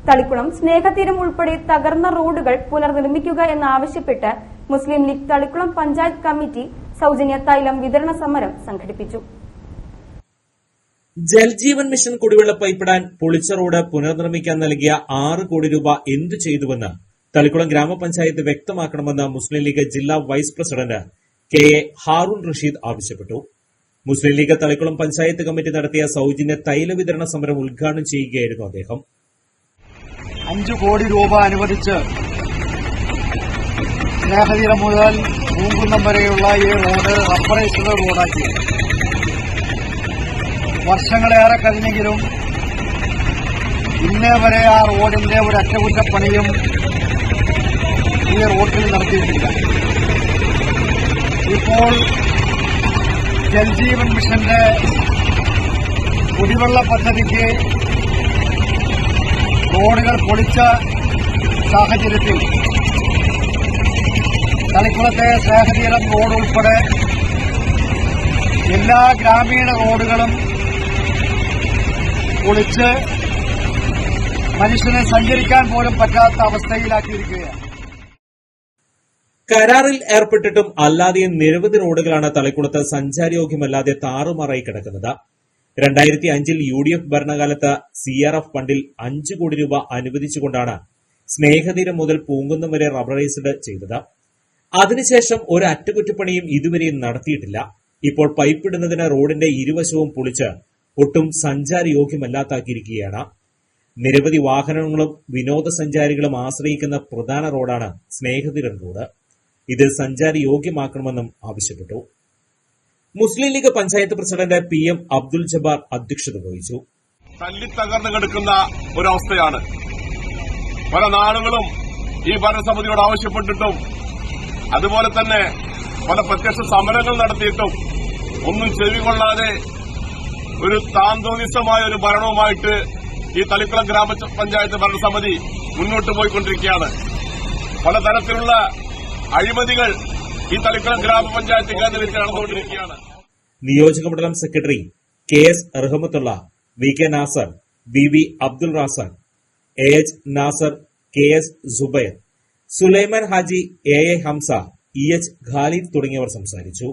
തളിക്കുളം സ്നേഹതീരം ഉൾപ്പെടെ തകർന്ന റോഡുകൾ പുനർനിർമ്മിക്കുക എന്നാവശ്യപ്പെട്ട് മുസ്ലിം ലീഗ് തളിക്കുളം പഞ്ചായത്ത് കമ്മിറ്റി സൗജന്യ തൈലം വിതരണ സമരം സംഘടിപ്പിച്ചു. ജൽജീവൻ മിഷൻ കുടിവെള്ള പൈപ്പിടാൻ പൊളിച്ച റോഡ് പുനർനിർമ്മിക്കാൻ നൽകിയ 6 കോടി രൂപ എന്തു ചെയ്തുവെന്ന് തളിക്കുളം ഗ്രാമപഞ്ചായത്ത് വ്യക്തമാക്കണമെന്ന് മുസ്ലിം ലീഗ് ജില്ലാ vice president KA Haroon Rasheed ആവശ്യപ്പെട്ടു. മുസ്ലിം ലീഗ് തളിക്കുളം പഞ്ചായത്ത് കമ്മിറ്റി നടത്തിയ സൗജന്യ തൈല വിതരണ സമരം ഉദ്ഘാടനം ചെയ്യുകയായിരുന്നു അദ്ദേഹം. 5 കോടി രൂപ അനുവദിച്ച് സ്നേഹതീരം മുതൽ പൂങ്കുന്നം വരെയുള്ള ഈ റോഡ് റബ്ബറൈസ്ഡ് റോഡാക്കി. വർഷങ്ങളേറെ കഴിഞ്ഞെങ്കിലും ഇന്നേ വരെ ആ റോഡിന്റെ ഒരു അറ്റകുറ്റപ്പണിയും ഈ റോഡിൽ നടത്തിയിട്ടില്ല. ഇപ്പോൾ ജൽജീവൻ മിഷന്റെ കുടിവെള്ള പദ്ധതിക്ക് റോഡുകൾ പൊളിച്ച സാഹചര്യത്തിൽ തളിക്കുളത്തെ സ്നേഹതീരം റോഡ് ഉൾപ്പെടെ എല്ലാ ഗ്രാമീണ റോഡുകളും പൊളിച്ച് മനുഷ്യനെ സഞ്ചരിക്കാൻ പോലും പറ്റാത്ത അവസ്ഥയിലാക്കിയിരിക്കുകയാണ്. കരാറിൽ ഏർപ്പെട്ടിട്ടും അല്ലാതെയും നിരവധി റോഡുകളാണ് തളിക്കുളത്ത് സഞ്ചാരയോഗ്യമല്ലാതെ താറുമാറായി കിടക്കുന്നത്. 2005 UDF ഭരണകാലത്ത് CRF ഫണ്ടിൽ 5 കോടി രൂപ അനുവദിച്ചുകൊണ്ടാണ് സ്നേഹതീരം മുതൽ പൂങ്കുന്നം വരെ റബ്ബറൈസ്ഡ് ചെയ്തത്. അതിനുശേഷം ഒരു അറ്റകുറ്റപ്പണിയും ഇതുവരെയും നടത്തിയിട്ടില്ല. ഇപ്പോൾ പൈപ്പിടുന്നതിന് റോഡിന്റെ ഇരുവശവും പൊളിച്ച് ഒട്ടും സഞ്ചാരയോഗ്യമല്ലാത്താക്കിയിരിക്കുകയാണ്. നിരവധി വാഹനങ്ങളും വിനോദസഞ്ചാരികളും ആശ്രയിക്കുന്ന പ്രധാന റോഡാണ് സ്നേഹതീരം റോഡ്. ഇത് സഞ്ചാരയോഗ്യമാക്കണമെന്നും ആവശ്യപ്പെട്ടു. മുസ്ലിം ലീഗ് പഞ്ചായത്ത് പ്രസിഡന്റ് PM അബ്ദുൽ ജബ്ബാർ അധ്യക്ഷത വഹിച്ചു. തല്ലിത്തകർന്നു കിടക്കുന്ന ഒരവസ്ഥയാണ്. പല നാളുകളും ഈ ഭരണസമിതിയോട് ആവശ്യപ്പെട്ടിട്ടും അതുപോലെ തന്നെ പല പ്രത്യക്ഷ സമരങ്ങൾ നടത്തിയിട്ടും ഒന്നും ചെവികൊള്ളാതെ ഒരു താന്തോന്നിസമായ ഒരു ഭരണവുമായിട്ട് ഈ തളിക്കുളം ഗ്രാമപഞ്ചായത്ത് ഭരണസമിതി മുന്നോട്ട് പോയിക്കൊണ്ടിരിക്കുകയാണ്. പലതരത്തിലുള്ള അഴിമതികൾ ഈ തളിക്കുളം ഗ്രാമപഞ്ചായത്ത് കേന്ദ്രീകരിച്ച് നടന്നുകൊണ്ടിരിക്കുകയാണ്. നിയോജകമണ്ഡലം secretary KS Rahmathulla, VK Nasar, BB Abdul Razar, AH Nasar, KS Subair, Sulaiman Haji, AA Hamza, EH Khalid തുടങ്ങിയവർ സംസാരിച്ചു.